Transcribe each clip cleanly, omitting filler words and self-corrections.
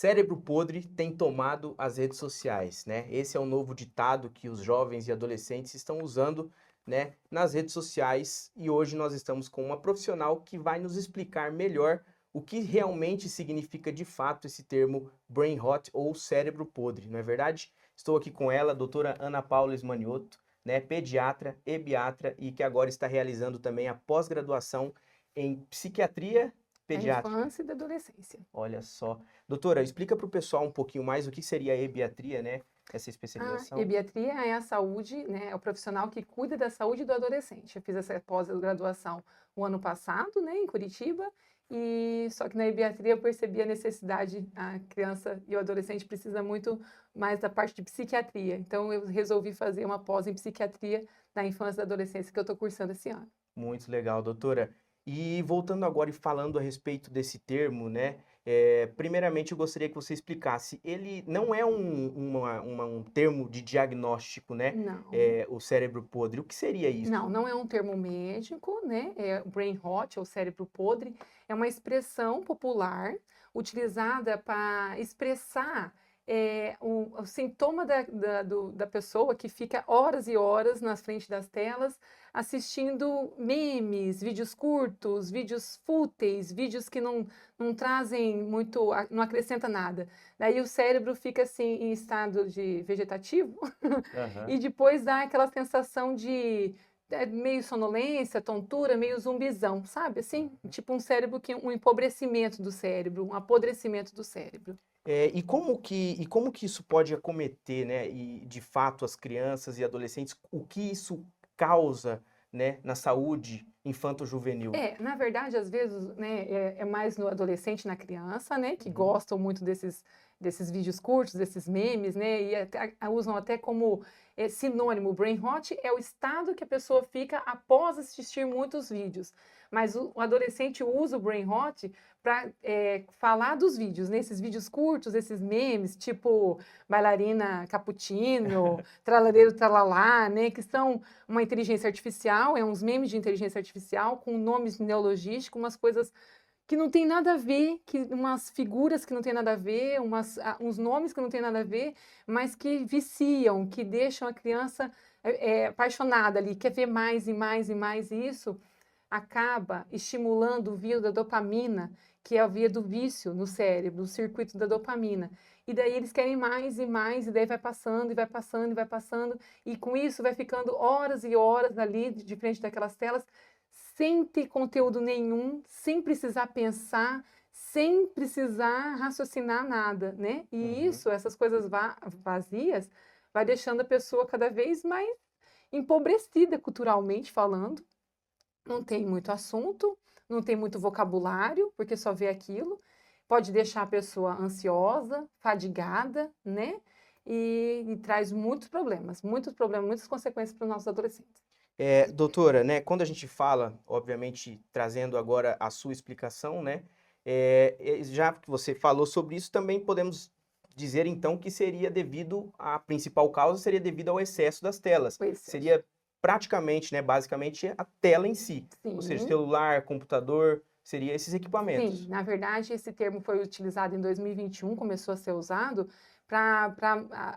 Cérebro podre tem tomado as redes sociais, né? Esse é o novo ditado que os jovens e adolescentes estão usando, né, nas redes sociais. E hoje nós estamos com uma profissional que vai nos explicar melhor o que realmente significa de fato esse termo brain rot ou cérebro podre, não é verdade? Estou aqui com ela, a doutora Ana Paula Ismanioto, né, pediatra, ebiatra e que agora está realizando também a pós-graduação em psiquiatria Da pediátrica. infância e da adolescência. Olha só. Doutora, explica para o pessoal um pouquinho mais o que seria a ebiatria, né? Essa A especialização. pediatria é a saúde, né, é o profissional que cuida da saúde do adolescente. Eu fiz essa pós-graduação o ano passado, né, em Curitiba, e só que na pediatria eu percebi a necessidade, a criança e o adolescente precisa muito mais da parte de psiquiatria. Então eu resolvi fazer uma pós em psiquiatria da infância e da adolescência que eu estou cursando esse ano. Muito legal, doutora. E voltando agora e falando a respeito desse termo, né? Primeiramente eu gostaria que você explicasse. Ele não é um termo de diagnóstico, né? Não. O cérebro podre. O que seria Não, isso? não é um termo médico, né? É o brain rot, ou cérebro podre, é uma expressão popular utilizada para expressar o sintoma da pessoa que fica horas e horas na frente das telas assistindo memes, vídeos curtos, vídeos fúteis, vídeos que não trazem muito, não acrescenta nada. Daí o cérebro fica assim em estado de vegetativo Aham. e depois dá aquela sensação de meio sonolência, tontura, meio zumbizão, sabe? Assim, tipo um cérebro que um empobrecimento do cérebro, um apodrecimento do cérebro. E como que isso pode acometer, né, e de fato as crianças e adolescentes, o que isso causa, né, na saúde infanto-juvenil? Na verdade, às vezes, né, é mais no adolescente, na criança, né, que Uhum. gostam muito desses vídeos curtos, desses memes, né, e usam até como sinônimo. Brain rot é o estado que a pessoa fica após assistir muitos vídeos. Mas o adolescente usa o brain rot para falar dos vídeos, nesses vídeos curtos, esses memes, tipo bailarina cappuccino, tralareiro tralalá, né, que são uma inteligência artificial, é uns memes de inteligência artificial com nomes neologísticos, umas coisas que não tem nada a ver, umas figuras que não tem nada a ver, uns nomes que não tem nada a ver, mas que viciam, que deixam a criança apaixonada ali, quer ver mais e mais e mais, e isso acaba estimulando o via da dopamina, que é a via do vício no cérebro, o circuito da dopamina. E daí eles querem mais e mais, e daí vai passando, e vai passando, e vai passando, e com isso vai ficando horas e horas ali de frente daquelas telas, sem ter conteúdo nenhum, sem precisar pensar, sem precisar raciocinar nada, né? E Uhum. isso, essas coisas vazias, vai deixando a pessoa cada vez mais empobrecida culturalmente falando, não tem muito assunto, não tem muito vocabulário, porque só vê aquilo. Pode deixar a pessoa ansiosa, fadigada, né? E traz muitos problemas, muitas consequências para os nossos adolescentes. Doutora, né, quando a gente fala, obviamente, trazendo agora a sua explicação, né, já que você falou sobre isso, também podemos dizer então que seria devido, a principal causa seria devido ao excesso das telas. O excesso. Seria praticamente, né, basicamente a tela em si, ou seja, Sim, celular, computador, seria esses sim. equipamentos. Na verdade, esse termo foi utilizado em 2021, começou a ser usado para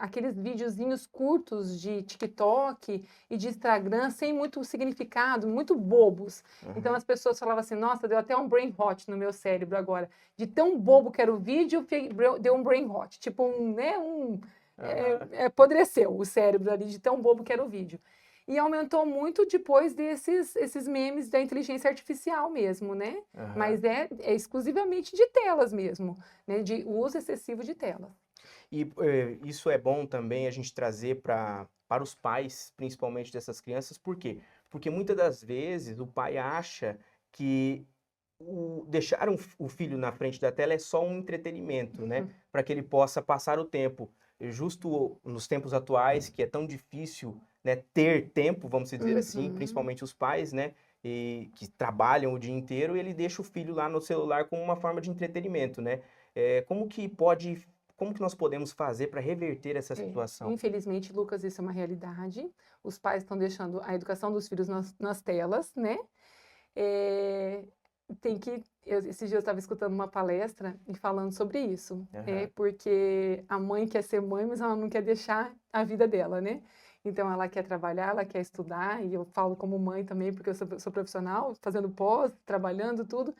aqueles videozinhos curtos de TikTok e de Instagram sem muito significado, muito bobos. Então Aham, as pessoas falavam assim: nossa, deu até um brain rot no meu cérebro agora. De tão bobo que era o vídeo, deu um brain rot. Tipo, aham, apodreceu o cérebro ali de tão bobo que era o vídeo. E aumentou muito depois esses memes da inteligência artificial mesmo, né? aham. Mas é exclusivamente de telas mesmo, né? De uso excessivo de telas. E isso é bom também a gente trazer para os pais, principalmente dessas crianças, por quê? Porque muitas das vezes o pai acha que deixar o filho na frente da tela é só um entretenimento, né? Para que ele possa passar o tempo. Justo nos tempos atuais, que é tão difícil, né, ter tempo, vamos dizer assim, Uhum. principalmente os pais, né? E que trabalham o dia inteiro, e ele deixa o filho lá no celular como uma forma de entretenimento, né? Como que nós podemos fazer para reverter essa situação? Infelizmente, Lucas, isso é uma realidade. Os pais estão deixando a educação dos filhos nas telas, né? É, Esses dias eu estava escutando uma palestra e falando sobre isso, Aham. porque a mãe quer ser mãe, mas ela não quer deixar a vida dela, né? Então ela quer trabalhar, ela quer estudar, e eu falo como mãe também, porque eu sou profissional, fazendo pós, trabalhando tudo,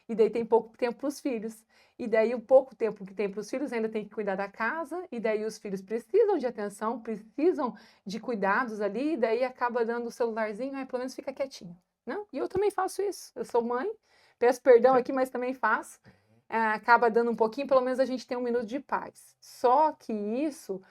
e daí tem pouco tempo para os filhos. E daí o pouco tempo que tem para os filhos ainda tem que cuidar da casa, e daí os filhos precisam de atenção, precisam de cuidados ali, e daí acaba dando o celularzinho, pelo menos fica quietinho. Não? E eu também faço isso. Eu sou mãe, peço perdão aqui, mas também faço. Acaba dando um pouquinho, pelo menos a gente tem um minuto de paz. Só que isso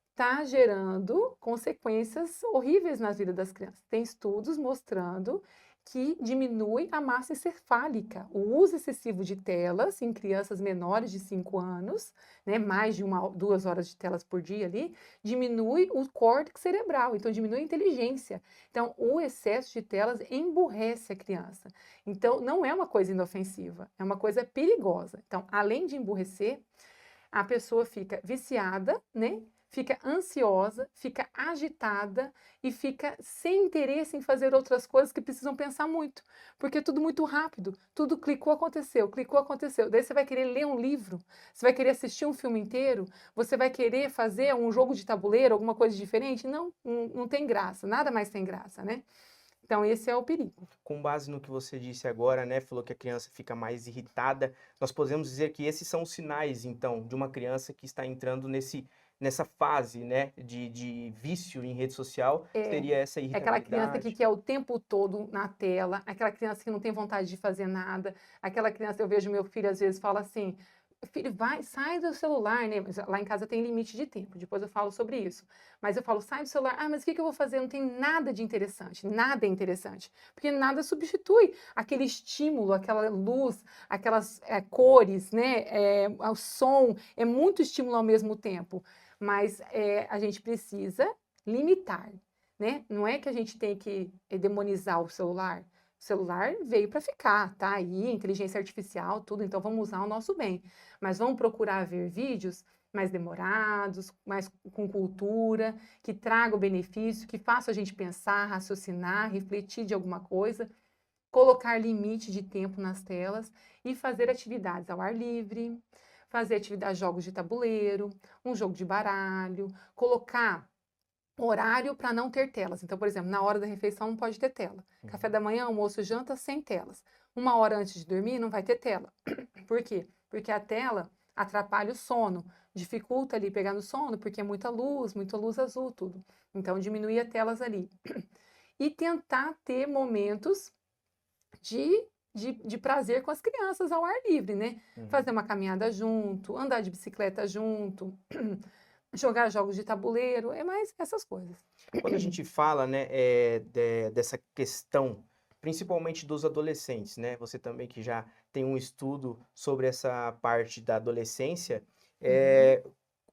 está gerando consequências horríveis na vida das crianças. Tem estudos mostrando que diminui a massa encefálica. O uso excessivo de telas em crianças menores de 5 anos, né, mais de 2 horas de telas por dia ali, diminui o córtex cerebral, então diminui a inteligência. Então, o excesso de telas emburrece a criança. Então, não é uma coisa inofensiva, é uma coisa perigosa. Então, além de emburrecer, a pessoa fica viciada, né? Fica ansiosa, fica agitada e fica sem interesse em fazer outras coisas que precisam pensar muito, porque é tudo muito rápido, tudo clicou, aconteceu, clicou, aconteceu. Daí você vai querer ler um livro, você vai querer assistir um filme inteiro, você vai querer fazer um jogo de tabuleiro, alguma coisa diferente? Não, não tem graça, nada mais tem graça, né? Então esse é o perigo. Com base no que você disse agora, né, falou que a criança fica mais irritada, nós podemos dizer que esses são os sinais, então, de uma criança que está entrando nessa fase, né, de vício em rede social, É, seria essa é aquela criança que irritabilidade. quer o tempo todo na tela, aquela criança que não tem vontade de fazer nada, aquela criança, eu vejo meu filho às vezes fala assim, filho, vai, sai do celular, né? Mas lá em casa tem limite de tempo, depois eu falo sobre isso. Mas eu falo, sai do celular, mas o que eu vou fazer? Não tem nada de interessante, nada é interessante, porque nada substitui aquele estímulo, aquela luz, aquelas cores, né? O som, é muito estímulo ao mesmo tempo, mas a gente precisa limitar, né? Não é que a gente tem que demonizar o celular. O celular veio para ficar, tá aí, inteligência artificial, tudo, então vamos usar o nosso bem. Mas vamos procurar ver vídeos mais demorados, mais com cultura, que tragam benefício, que façam a gente pensar, raciocinar, refletir de alguma coisa, colocar limite de tempo nas telas e fazer atividades ao ar livre, fazer atividades, jogos de tabuleiro, um jogo de baralho, colocar horário para não ter telas. Então, por exemplo, na hora da refeição não pode ter tela. Café da manhã, almoço, janta, sem telas. 1 hora antes de dormir não vai ter tela. Por quê? Porque a tela atrapalha o sono, dificulta ali pegar no sono, porque é muita luz azul, tudo. Então, diminuir as telas ali. E tentar ter momentos de, de prazer com as crianças ao ar livre, né? Uhum. Fazer uma caminhada junto, andar de bicicleta junto, jogar jogos de tabuleiro, é mais essas coisas. Quando a gente fala, né, dessa questão, principalmente dos adolescentes, né, você também que já tem um estudo sobre essa parte da adolescência, Uhum. eh,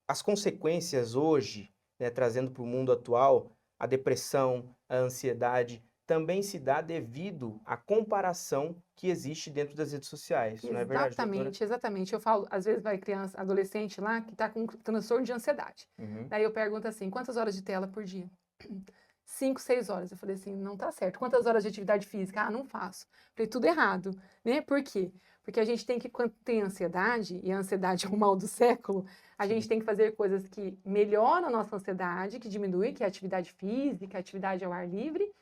as consequências hoje, né, trazendo para o mundo atual, a depressão, a ansiedade, também se dá devido à comparação que existe dentro das redes sociais, não é verdade, doutora? Exatamente, exatamente. Eu falo, às vezes vai criança, adolescente lá que está com transtorno de ansiedade. Uhum. Daí eu pergunto assim, quantas horas de tela por dia? 5, 6 horas. Eu falei assim, não tá certo. Quantas horas de atividade física? Ah, não faço. Falei, tudo errado, né? Por quê? Porque a gente tem que, quando tem ansiedade, e a ansiedade é o mal do século, a gente Sim. tem que fazer coisas que melhoram a nossa ansiedade, que diminuem, que é a atividade física, a atividade ao ar livre,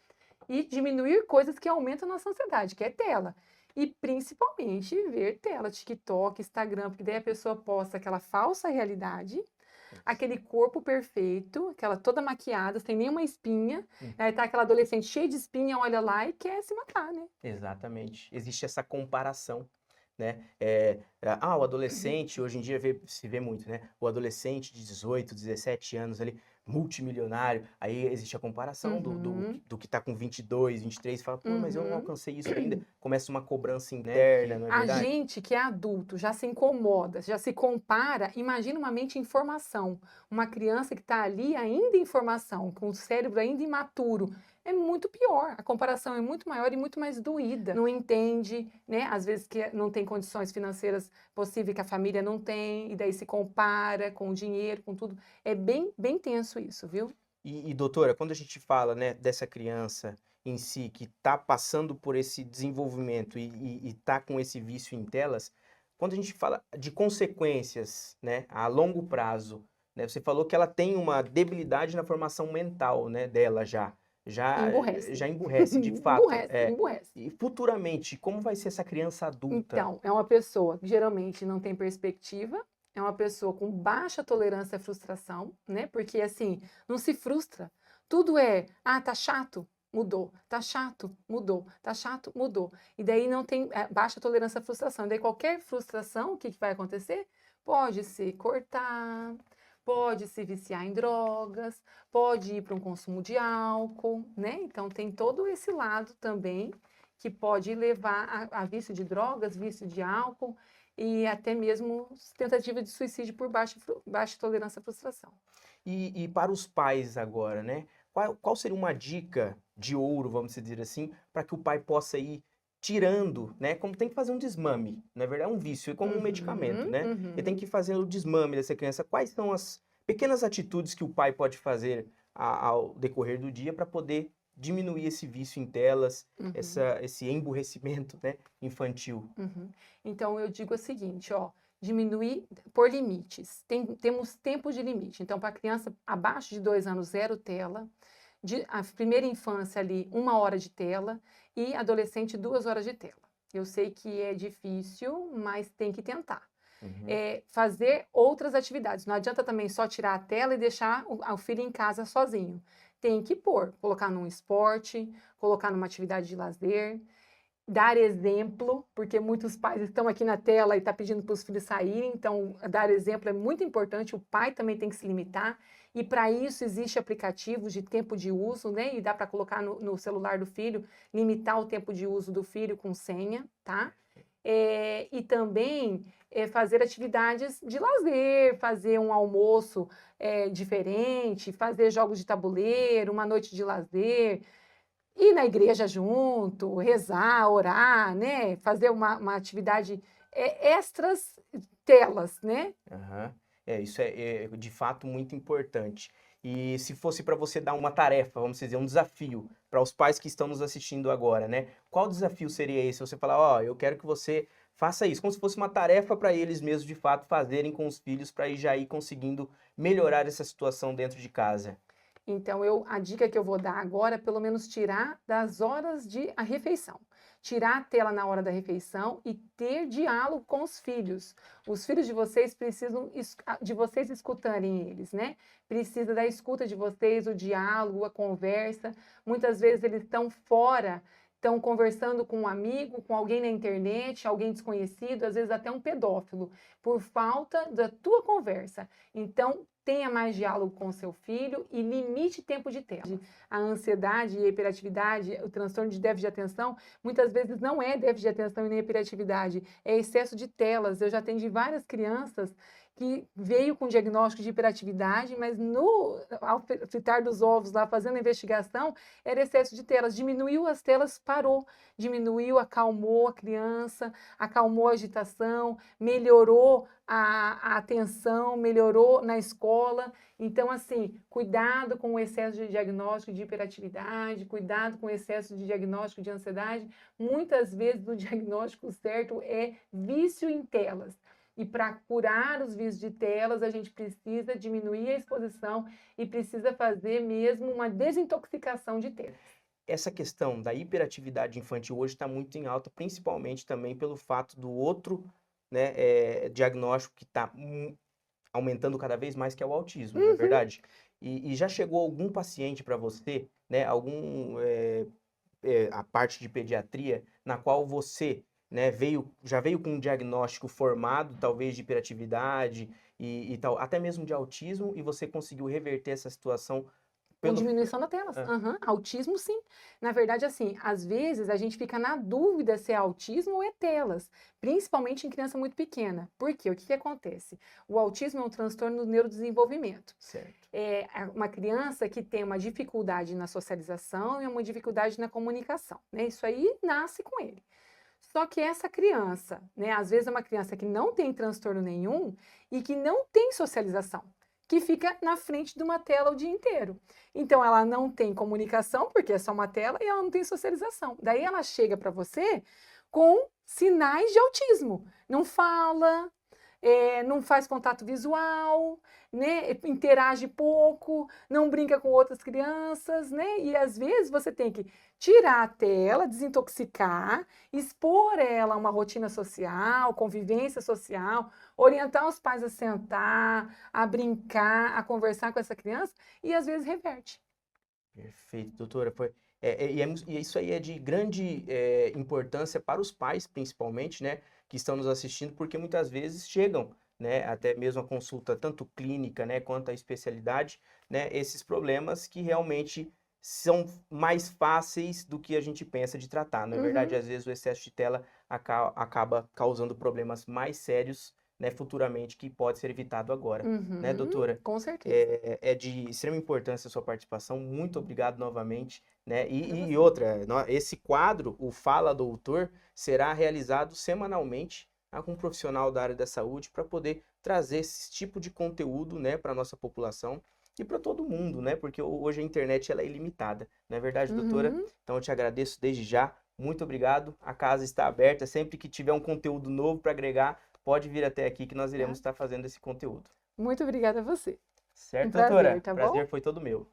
e diminuir coisas que aumentam a nossa ansiedade, que é tela. E principalmente ver tela, TikTok, Instagram, porque daí a pessoa posta aquela falsa realidade, aquele corpo perfeito, aquela toda maquiada, sem nenhuma espinha, Hum. aí tá aquela adolescente cheia de espinha, olha lá e quer se matar, né? Exatamente. Existe essa comparação, né? O adolescente, hoje em dia se vê muito, né? O adolescente de 18, 17 anos ali, multimilionário, aí existe a comparação Uhum, do que tá com 22, 23, fala, pô, mas eu não uhum. alcancei isso ainda. Começa uma cobrança interna, não é A verdade? gente que é adulto já se incomoda, já se compara. Imagina uma mente em formação, uma criança que está ali ainda em formação, com o cérebro ainda imaturo. É muito pior. A comparação é muito maior e muito mais doída. Não entende, né? Às vezes que não tem condições financeiras possíveis que a família não tem, e daí se compara com o dinheiro, com tudo. É bem, bem tenso isso, viu? E doutora, quando a gente fala, né, dessa criança em si, que está passando por esse desenvolvimento e está com esse vício em telas, quando a gente fala de consequências, né, a longo prazo, né, você falou que ela tem uma debilidade na formação mental, né, dela já, Emburrece. já emburrece, de fato. Emburrece, emburrece. E futuramente, como vai ser essa criança adulta? Então, é uma pessoa que geralmente não tem perspectiva, é uma pessoa com baixa tolerância à frustração, né? Porque assim, não se frustra. Tudo é, tá chato, mudou, tá chato, mudou, tá chato, mudou. E daí não tem baixa tolerância à frustração. E daí qualquer frustração, o que que vai acontecer? Pode se cortar, pode se viciar em drogas, pode ir para um consumo de álcool, né? Então tem todo esse lado também que pode levar a vício de drogas, vício de álcool e até mesmo tentativa de suicídio por baixa tolerância à frustração. E para os pais agora, né? Qual seria uma dica de ouro, vamos dizer assim, para que o pai possa ir tirando, né? Como tem que fazer um desmame, na verdade é um vício, é como um medicamento, Uhum, né? Ele tem uhum. que fazer o desmame dessa criança. Quais são as pequenas atitudes que o pai pode fazer ao decorrer do dia para poder diminuir esse vício em telas, Uhum, esse emburrecimento, né, infantil? uhum. Então eu digo o seguinte, ó, diminuir por limites. Temos tempos de limite. Então, para criança abaixo de 2 anos, zero tela. A primeira infância ali, 1 hora de tela. E adolescente, 2 horas de tela. Eu sei que é difícil, mas tem que tentar. Uhum. Fazer outras atividades. Não adianta também só tirar a tela e deixar o filho em casa sozinho. Tem que colocar num esporte, colocar numa atividade de lazer, dar exemplo, porque muitos pais estão aqui na tela e estão pedindo para os filhos saírem, então dar exemplo é muito importante, o pai também tem que se limitar, e para isso existe aplicativos de tempo de uso, né? E dá para colocar no celular do filho, limitar o tempo de uso do filho com senha, tá? E também fazer atividades de lazer, fazer um almoço diferente, fazer jogos de tabuleiro, uma noite de lazer, ir na igreja junto, rezar, orar, né? Fazer uma atividade extras telas, né? Aham. Isso é de fato muito importante. E se fosse para você dar uma tarefa, vamos dizer, um desafio para os pais que estão nos assistindo agora, né? Qual desafio seria esse? Você falar, ó, eu quero que você faça isso, como se fosse uma tarefa para eles mesmos de fato fazerem com os filhos para já ir conseguindo melhorar essa situação dentro de casa. Então, a dica que eu vou dar agora é pelo menos tirar das horas de a refeição. Tirar a tela na hora da refeição e ter diálogo com os filhos. Os filhos de vocês precisam de vocês escutarem eles, né? Precisa da escuta de vocês, o diálogo, a conversa. Muitas vezes eles estão fora, estão conversando com um amigo, com alguém na internet, alguém desconhecido, às vezes até um pedófilo, por falta da tua conversa. Então, tenha mais diálogo com o seu filho e limite tempo de tela. A ansiedade e a hiperatividade, o transtorno de déficit de atenção, muitas vezes não é déficit de atenção e nem hiperatividade, é excesso de telas. Eu já atendi várias crianças que veio com diagnóstico de hiperatividade, mas ao fritar dos ovos lá, fazendo a investigação, era excesso de telas. Diminuiu as telas, parou. Diminuiu, acalmou a criança, acalmou a agitação, melhorou a atenção, melhorou na escola. Então, assim, cuidado com o excesso de diagnóstico de hiperatividade, cuidado com o excesso de diagnóstico de ansiedade. Muitas vezes o diagnóstico certo é vício em telas. E para curar os vícios de telas, a gente precisa diminuir a exposição e precisa fazer mesmo uma desintoxicação de telas. Essa questão da hiperatividade infantil hoje está muito em alta, principalmente também pelo fato do outro, né, diagnóstico que está aumentando cada vez mais, que é o autismo, não é Uhum. verdade? E já chegou algum paciente para você, né, a parte de pediatria, na qual você, né, já veio com um diagnóstico formado, talvez de hiperatividade e tal, até mesmo de autismo, e você conseguiu reverter essa situação Com pelo... diminuição da telas. Ah, Aham. Autismo, sim. Na verdade, assim, às vezes a gente fica na dúvida se é autismo ou é telas, principalmente em criança muito pequena. Por quê? O que acontece? O autismo é um transtorno do neurodesenvolvimento. certo. É uma criança que tem uma dificuldade na socialização e uma dificuldade na comunicação, né? Isso aí nasce com ele. Só que essa criança, né, às vezes é uma criança que não tem transtorno nenhum e que não tem socialização. que fica na frente de uma tela o dia inteiro. Então, ela não tem comunicação, porque é só uma tela, e ela não tem socialização. Daí ela chega para você com sinais de autismo. Não fala, não faz contato visual, né? Interage pouco, não brinca com outras crianças, né? E às vezes você tem que tirar a tela, desintoxicar, expor ela a uma rotina social, convivência social, orientar os pais a sentar, a brincar, a conversar com essa criança, e às vezes reverte. Perfeito, doutora. E isso aí é de grande importância para os pais, principalmente, né, que estão nos assistindo, porque muitas vezes chegam, né, até mesmo a consulta tanto clínica, né, quanto a especialidade, né, esses problemas que realmente são mais fáceis do que a gente pensa de tratar. Na verdade, Uhum, às vezes o excesso de tela acaba causando problemas mais sérios, né, futuramente, que pode ser evitado agora, né, uhum, doutora? com certeza. É de extrema importância a sua participação. Muito obrigado novamente, né? Para E você. outra, esse quadro, o Fala Doutor, será realizado semanalmente, tá, com um profissional da área da saúde para poder trazer esse tipo de conteúdo, né, para a nossa população e para todo mundo, né? Porque hoje a internet ela é ilimitada, não é verdade, doutora? Uhum, Então eu te agradeço desde já. Muito obrigado. A casa está aberta. Sempre que tiver um conteúdo novo para agregar, pode vir até aqui que nós tá? iremos estar fazendo esse conteúdo. Muito obrigada a você. Um Certo, prazer, doutora? tá bom? Prazer foi todo meu.